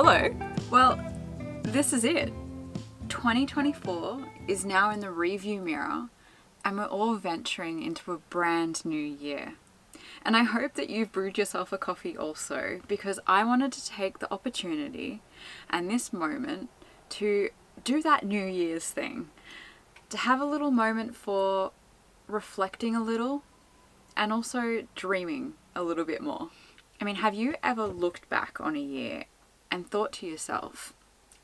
Hello. Well, this is it. 2024 is now in the rearview mirror and we're all venturing into a brand new year. And I hope that you've brewed yourself a coffee also, because I wanted to take the opportunity and this moment to do that New Year's thing. To have a little moment for reflecting a little and also dreaming a little bit more. I mean, have you ever looked back on a year and thought to yourself,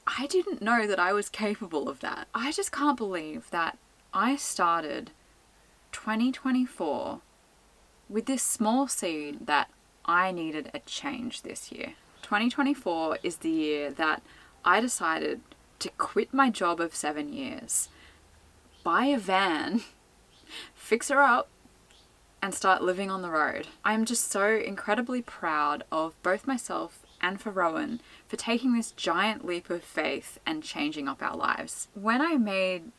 I didn't know that I was capable of that. I just can't believe that I started 2024 with this small seed that I needed a change this year. 2024 is the year that I decided to quit my job of 7 years, buy a van, fix her up, and start living on the road. I'm just so incredibly proud of both myself and for Rowan for taking this giant leap of faith and changing up our lives. When I made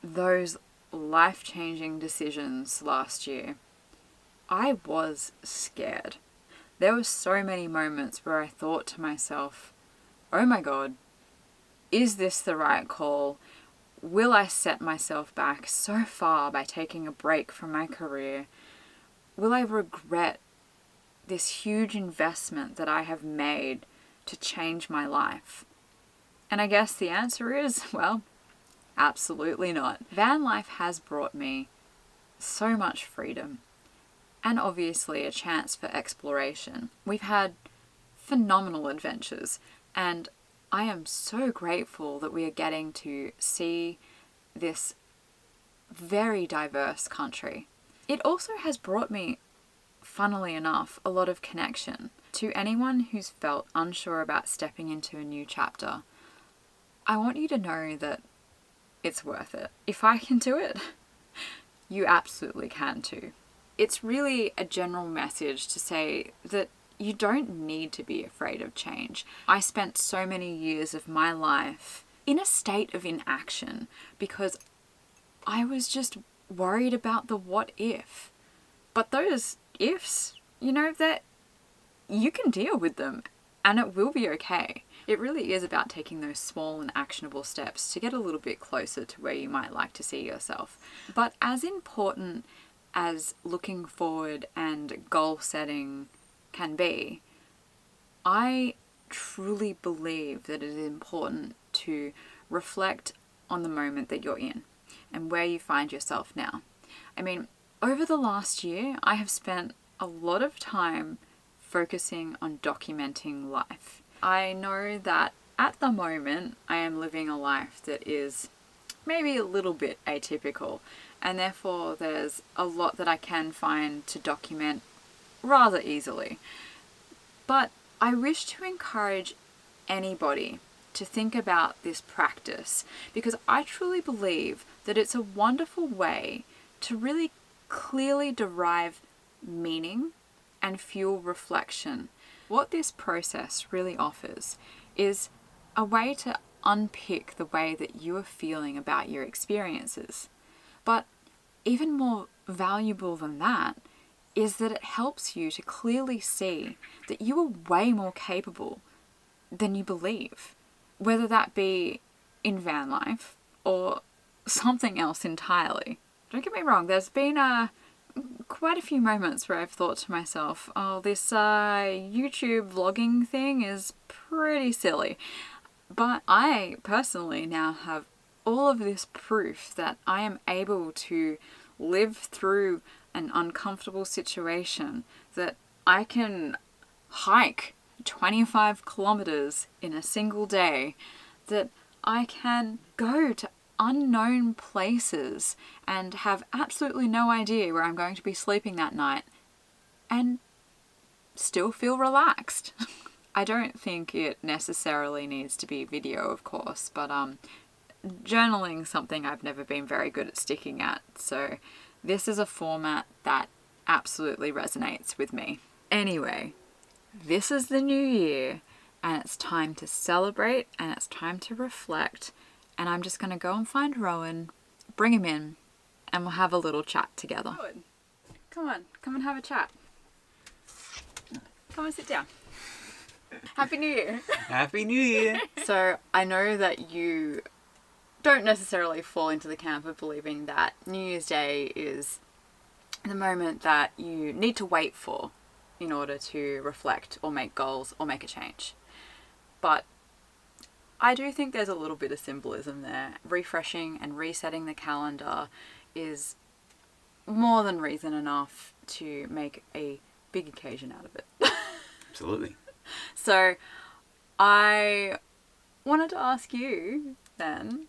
those life-changing decisions last year, I was scared. There were so many moments where I thought to myself, oh my God, is this the right call? Will I set myself back so far by taking a break from my career? Will I regret this huge investment that I have made to change my life? And I guess the answer is, well, absolutely not. Van life has brought me so much freedom and obviously a chance for exploration. We've had phenomenal adventures and I am so grateful that we are getting to see this very diverse country. It also has brought me, funnily enough, a lot of connection. To anyone who's felt unsure about stepping into a new chapter, I want you to know that it's worth it. If I can do it, you absolutely can too. It's really a general message to say that you don't need to be afraid of change. I spent so many years of my life in a state of inaction because I was just worried about the what if. But those ifs, that you can deal with them and it will be okay. It really is about taking those small and actionable steps to get a little bit closer to where you might like to see yourself. But as important as looking forward and goal setting can be, I truly believe that it is important to reflect on the moment that you're in and where you find yourself now. I mean, over the last year, I have spent a lot of time focusing on documenting life. I know that at the moment, I am living a life that is maybe a little bit atypical, and therefore there's a lot that I can find to document rather easily. But I wish to encourage anybody to think about this practice because I truly believe that it's a wonderful way to really clearly derive meaning and fuel reflection. What this process really offers is a way to unpick the way that you are feeling about your experiences. But even more valuable than that is that it helps you to clearly see that you are way more capable than you believe, whether that be in van life or something else entirely. Don't get me wrong, there's been quite a few moments where I've thought to myself, oh, this YouTube vlogging thing is pretty silly. But I personally now have all of this proof that I am able to live through an uncomfortable situation, that I can hike 25 kilometers in a single day, that I can go to unknown places and have absolutely no idea where I'm going to be sleeping that night and still feel relaxed. I don't think it necessarily needs to be video, of course, but journaling is something I've never been very good at sticking at, so this is a format that absolutely resonates with me. Anyway, this is the new year and it's time to celebrate and it's time to reflect, and I'm just going to go and find Rowan, bring him in, and we'll have a little chat together. Rowan, come on, come and have a chat. Come and sit down. Happy New Year. Happy New Year. So I know that you don't necessarily fall into the camp of believing that New Year's Day is the moment that you need to wait for in order to reflect or make goals or make a change. But I do think there's a little bit of symbolism there. Refreshing and resetting the calendar is more than reason enough to make a big occasion out of it. Absolutely. So I wanted to ask you then,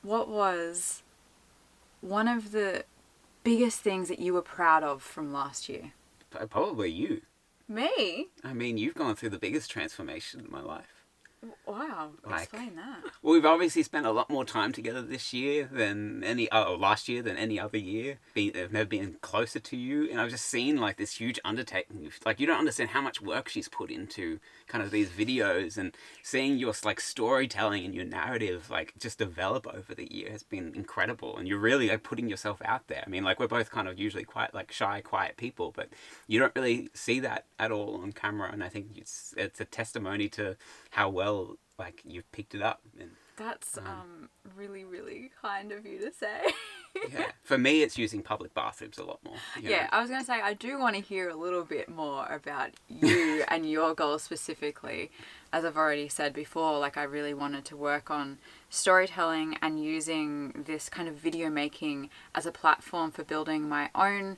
what was one of the biggest things that you were proud of from last year? Probably you. Me? I mean, you've gone through the biggest transformation in my life. Wow, Like, explain that. Well, we've obviously spent a lot more time together this year than last year than any other year. I've never been closer to you, and I've just seen like this huge undertaking. Like, you don't understand how much work she's put into kind of these videos, and seeing your like storytelling and your narrative like just develop over the year has been incredible. And you're really like putting yourself out there. I mean, like, we're both kind of usually quite like shy, quiet people, but you don't really see that at all on camera. And I think it's a testimony to how well like you've picked it up. And That's really, really kind of you to say. yeah, for me it's using public bathrooms a lot more. Yeah, I was going to say, I do want to hear a little bit more about you and your goals specifically. As I've already said before, like, I really wanted to work on storytelling and using this kind of video making as a platform for building my own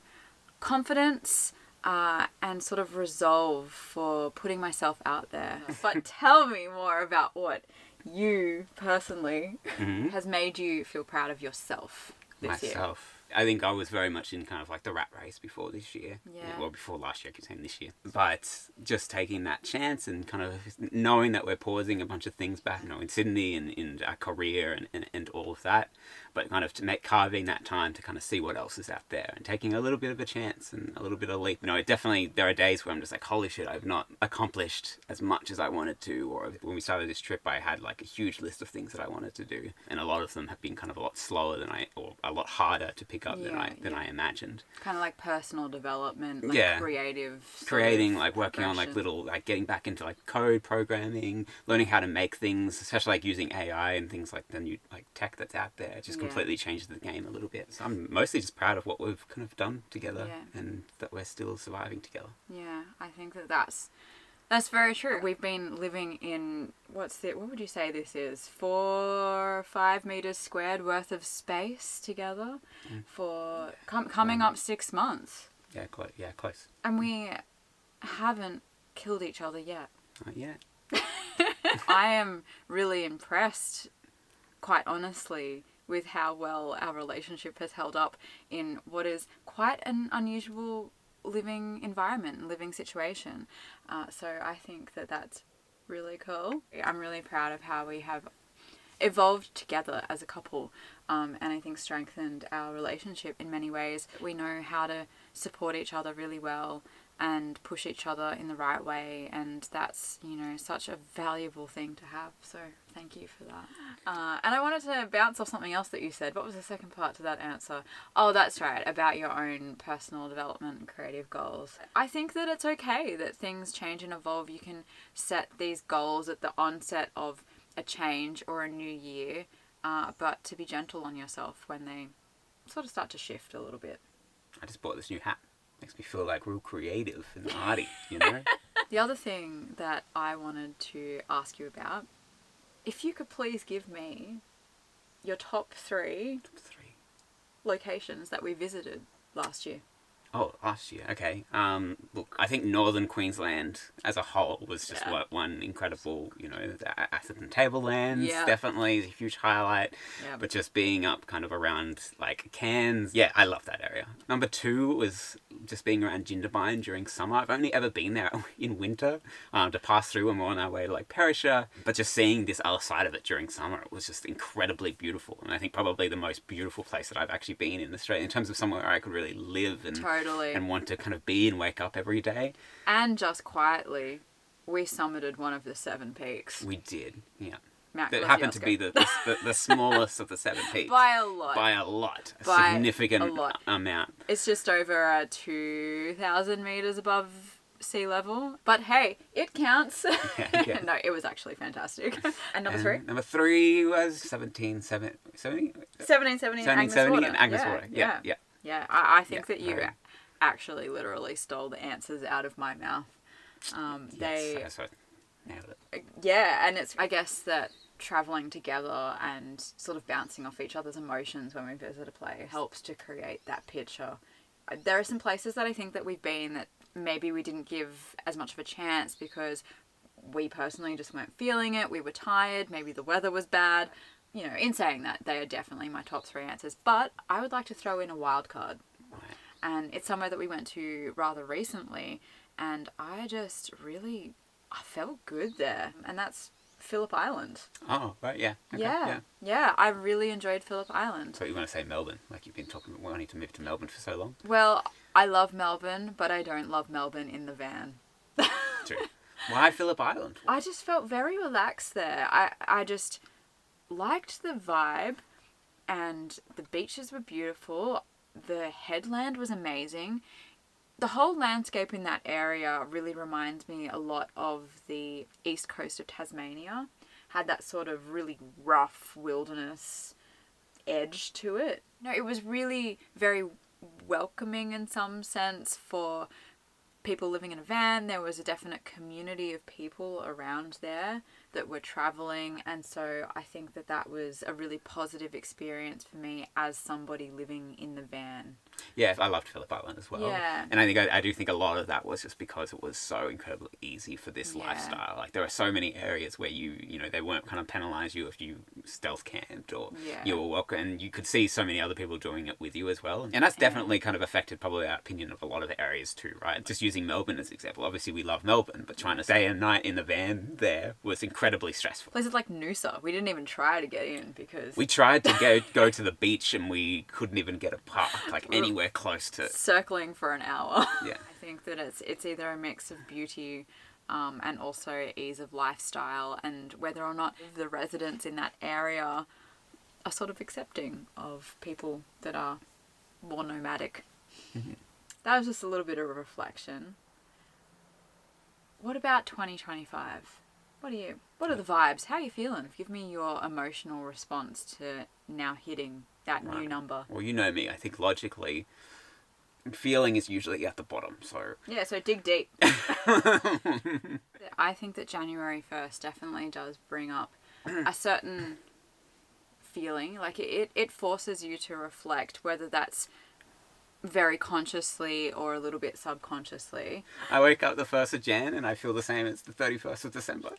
confidence and sort of resolve for putting myself out there. But tell me more about what you personally has made you feel proud of yourself this year. Myself. I think I was very much in kind of like the rat race before this year. Yeah. Well, before last year, I keep saying this year. But just taking that chance and kind of knowing that we're pausing a bunch of things back, in Sydney and in our career and all of that. But kind of carving that time to kind of see what else is out there and taking a little bit of a chance and a little bit of a leap. It definitely, there are days where I'm just like, holy shit, I've not accomplished as much as I wanted to. Or when we started this trip, I had like a huge list of things that I wanted to do. And a lot of them have been kind of a lot slower or a lot harder to pick up than I imagined. Kind of like personal development, like creating, like working on like little, like getting back into like code programming, learning how to make things, especially like using AI and things like the new like tech that's out there. It just completely changed the game a little bit. So I'm mostly just proud of what we've kind of done together and that we're still surviving together. Yeah, I think that's very true. We've been living in, what would you say this is? 4 or 5 meters squared worth of space together for coming up 6 months. Yeah, close. And we haven't killed each other yet. Not yet. I am really impressed, quite honestly, with how well our relationship has held up in what is quite an unusual living environment and living situation. So I think that that's really cool. I'm really proud of how we have evolved together as a couple, and I think strengthened our relationship in many ways. We know how to support each other really well and push each other in the right way, and that's, such a valuable thing to have. So thank you for that. And I wanted to bounce off something else that you said. What was the second part to that answer? Oh, that's right, about your own personal development and creative goals. I think that it's okay that things change and evolve. You can set these goals at the onset of a change or a new year, but to be gentle on yourself when they sort of start to shift a little bit. I just bought this new hat. Makes me feel like real creative and arty, The other thing that I wanted to ask you about, if you could please give me your top three locations that we visited last year. Oh, last year. Okay. Look, I think Northern Queensland as a whole was just one incredible, the Atherton Tablelands definitely is a huge highlight. Yeah. But just being up kind of around like Cairns, I love that area. Number 2 was just being around Jindabyne during summer. I've only ever been there in winter to pass through when we're on our way to like Perisher. But just seeing this other side of it during summer, it was just incredibly beautiful. And I think probably the most beautiful place that I've actually been in Australia in terms of somewhere where I could really live and and want to kind of be and wake up every day. And just quietly, we summited one of the 7 peaks. We did, yeah. Mount that happened to be the smallest of the 7 peaks. By a lot. Significant amount. It's just over 2,000 metres above sea level. But hey, it counts. Yeah. No, it was actually fantastic. And number 3? Number 3 was 1770? 1770 Agnes Water. And Agnes Water. Yeah. Yeah, I think that you very... actually literally stole the answers out of my mouth. Yes, I nailed it. Yeah, and it's, I guess, that travelling together and sort of bouncing off each other's emotions when we visit a place helps to create that picture. There are some places that I think that we've been that maybe we didn't give as much of a chance because we personally just weren't feeling it. We were tired. Maybe the weather was bad. You know, in saying that, they are definitely my top 3 answers. But I would like to throw in a wild card. Right. And it's somewhere that we went to rather recently. And I felt good there. And that's Phillip Island. Oh, right, yeah. Okay, yeah. I really enjoyed Phillip Island. So you want to say Melbourne? Like you've been wanting to move to Melbourne for so long? Well, I love Melbourne, but I don't love Melbourne in the van. True. Why Phillip Island? I just felt very relaxed there. I just liked the vibe, and the beaches were beautiful. The headland was amazing. The whole landscape in that area really reminds me a lot of the east coast of Tasmania. Had that sort of really rough wilderness edge to it. No, it was really very welcoming in some sense for people living in a van. There was a definite community of people around there that were travelling, and so I think that was a really positive experience for me as somebody living in the van. Yeah, I loved Phillip Island as well. Yeah. And I do think a lot of that was just because it was so incredibly easy for this lifestyle. Like there are so many areas where they weren't kind of penalise you if you stealth camped or you were welcome, and you could see so many other people doing it with you as well. And that's definitely kind of affected probably our opinion of a lot of areas too, right? Just using Melbourne as an example. Obviously we love Melbourne, but trying to stay a night in the van there was incredibly stressful. Places like Noosa, we didn't even try to get in because... We tried to go to the beach and we couldn't even get a park, like anywhere close to... Circling for an hour. Yeah. I think that it's either a mix of beauty and also ease of lifestyle, and whether or not the residents in that area are sort of accepting of people that are more nomadic. Mm-hmm. That was just a little bit of a reflection. What about 2025? What are the vibes? How are you feeling? Give me your emotional response to now hitting that new number. Well, you know me. I think logically, feeling is usually at the bottom. So yeah, so dig deep. I think that January 1st definitely does bring up a certain feeling. Like it forces you to reflect, whether that's very consciously or a little bit subconsciously. I wake up the 1st of Jan and I feel the same as the 31st of December.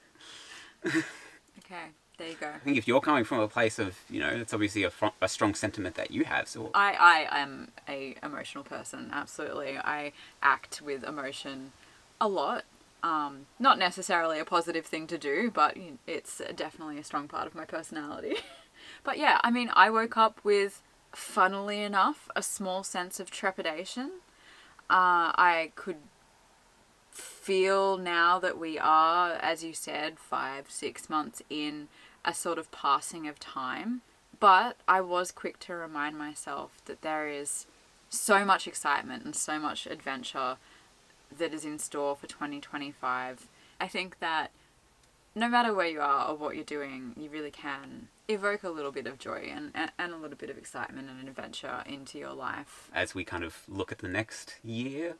Okay, there you go. I think if you're coming from a place of, it's obviously a strong sentiment that you have. So I am a emotional person, absolutely. I act with emotion a lot. Not necessarily a positive thing to do, but it's definitely a strong part of my personality. But yeah, I mean, I woke up with, funnily enough, a small sense of trepidation. I could feel now that we are, as you said, 5-6 months in, a sort of passing of time. But I was quick to remind myself that there is so much excitement and so much adventure that is in store for 2025. I think that no matter where you are or what you're doing, you really can evoke a little bit of joy and a little bit of excitement and adventure into your life. As we kind of look at the next year,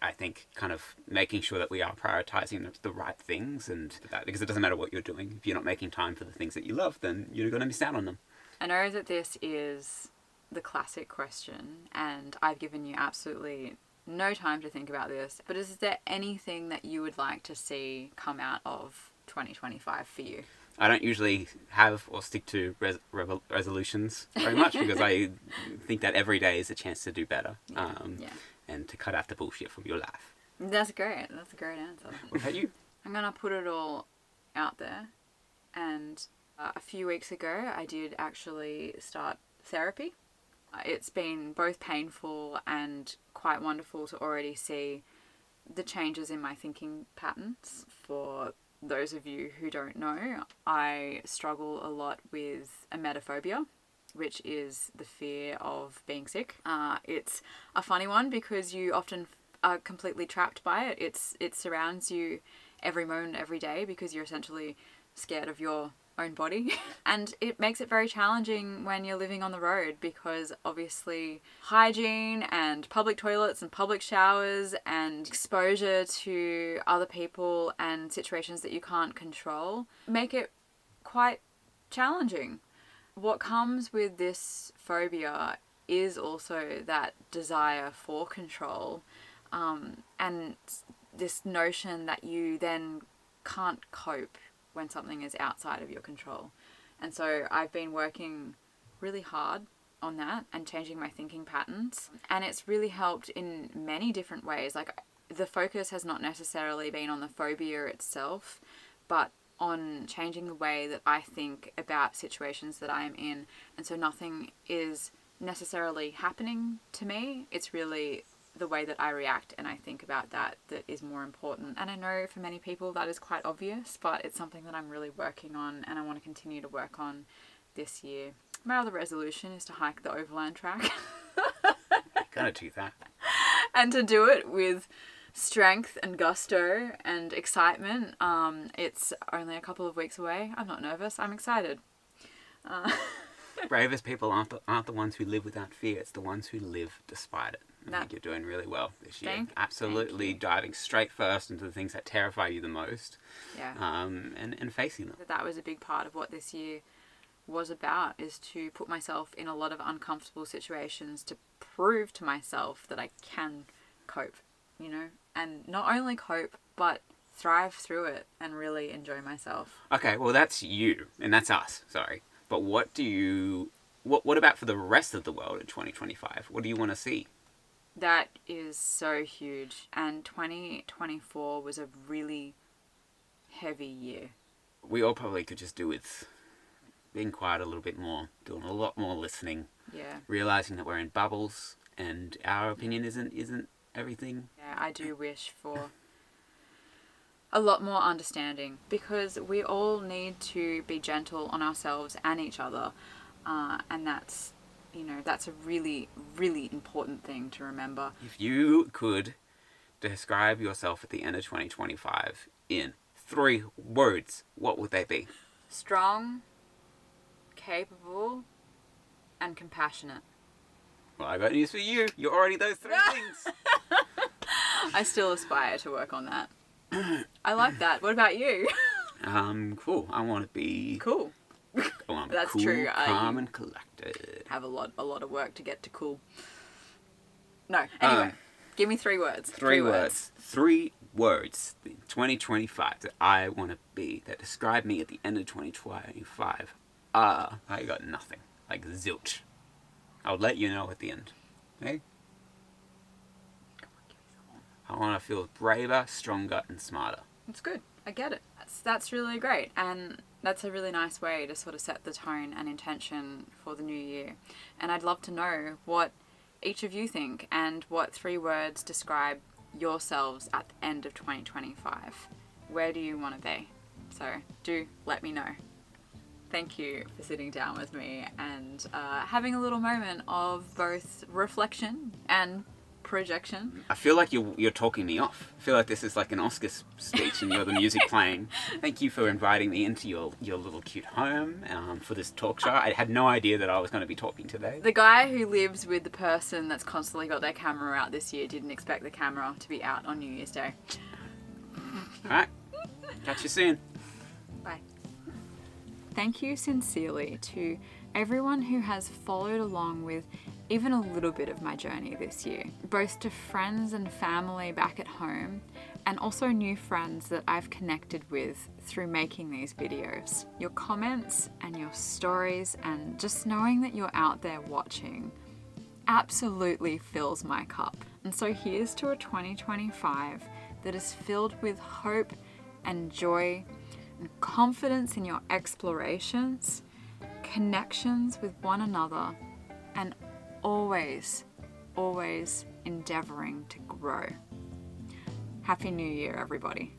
I think kind of making sure that we are prioritising the right things, and that, because it doesn't matter what you're doing. If you're not making time for the things that you love, then you're going to miss out on them. I know that this is the classic question, and I've given you absolutely no time to think about this, but is there anything that you would like to see come out of 2025 for you? I don't usually have or stick to resolutions very much because I think that every day is a chance to do better and to cut out the bullshit from your life. That's great. That's a great answer. What about you? I'm going to put it all out there. And a few weeks ago, I did actually start therapy. It's been both painful and quite wonderful to already see the changes in my thinking patterns. For those of you who don't know, I struggle a lot with emetophobia, which is the fear of being sick. It's a funny one because you often are completely trapped by it. It surrounds you every moment, every day, because you're essentially scared of your own body. And it makes it very challenging when you're living on the road, because obviously hygiene and public toilets and public showers and exposure to other people and situations that you can't control make it quite challenging. What comes with this phobia is also that desire for control, and this notion that you then can't cope when something is outside of your control. And so I've been working really hard on that and changing my thinking patterns, and it's really helped in many different ways. Like, the focus has not necessarily been on the phobia itself, but on changing the way that I think about situations that I am in. And so nothing is necessarily happening to me. It's really the way that I react and I think about that is more important. And I know for many people that is quite obvious, but it's something that I'm really working on and I want to continue to work on this year. My other resolution is to hike the overland track. Gotta do that. And to do it with strength and gusto and excitement. It's only a couple of weeks away. I'm not nervous. I'm excited. Bravest people aren't the ones who live without fear. It's the ones who live despite it. I think you're doing really well this year. Absolutely diving straight first into the things that terrify you the most. Yeah. And facing them. That was a big part of what this year was about, is to put myself in a lot of uncomfortable situations to prove to myself that I can cope, you know, and not only cope, but thrive through it and really enjoy myself. Okay, well, that's you, and that's us, sorry. But what about for the rest of the world in 2025? What do you want to see? That is so huge. And 2024 was a really heavy year. We all probably could just do with being quiet a little bit more, doing a lot more listening. Yeah. Realizing that we're in bubbles and our opinion isn't everything. Yeah, I do wish for a lot more understanding, because we all need to be gentle on ourselves and each other. And that's a really, really important thing to remember. If you could describe yourself at the end of 2025 in 3 words, what would they be? Strong, capable, and compassionate. Well, I got news for you. You're already those 3 things. I still aspire to work on that. I like that. What about you? Cool. I want to be... Cool. That's cool, true. Calm and collected. Have a lot of work to get to cool. No. Anyway, give me 3 words. 3 words. 3 words. 2025 that I want to be, that describe me at the end of 2025. I got nothing. Like zilch. I'll let you know at the end. Okay? I want to feel braver, stronger, and smarter. That's good. I get it. That's really great. And that's a really nice way to sort of set the tone and intention for the new year. And I'd love to know what each of you think and what 3 words describe yourselves at the end of 2025. Where do you want to be? So do let me know. Thank you for sitting down with me and having a little moment of both reflection and projection. I feel like you're talking me off. I feel like this is like an Oscar speech and you're the music playing. Thank you for inviting me into your little cute home for this talk show. I had no idea that I was going to be talking today. The guy who lives with the person that's constantly got their camera out this year didn't expect the camera to be out on New Year's Day. Alright. Catch you soon. Bye. Thank you sincerely to everyone who has followed along with even a little bit of my journey this year, both to friends and family back at home, and also new friends that I've connected with through making these videos. Your comments and your stories and just knowing that you're out there watching absolutely fills my cup. And so here's to a 2025 that is filled with hope and joy and confidence in your explorations, connections with one another, and always endeavoring to grow. Happy New Year, everybody.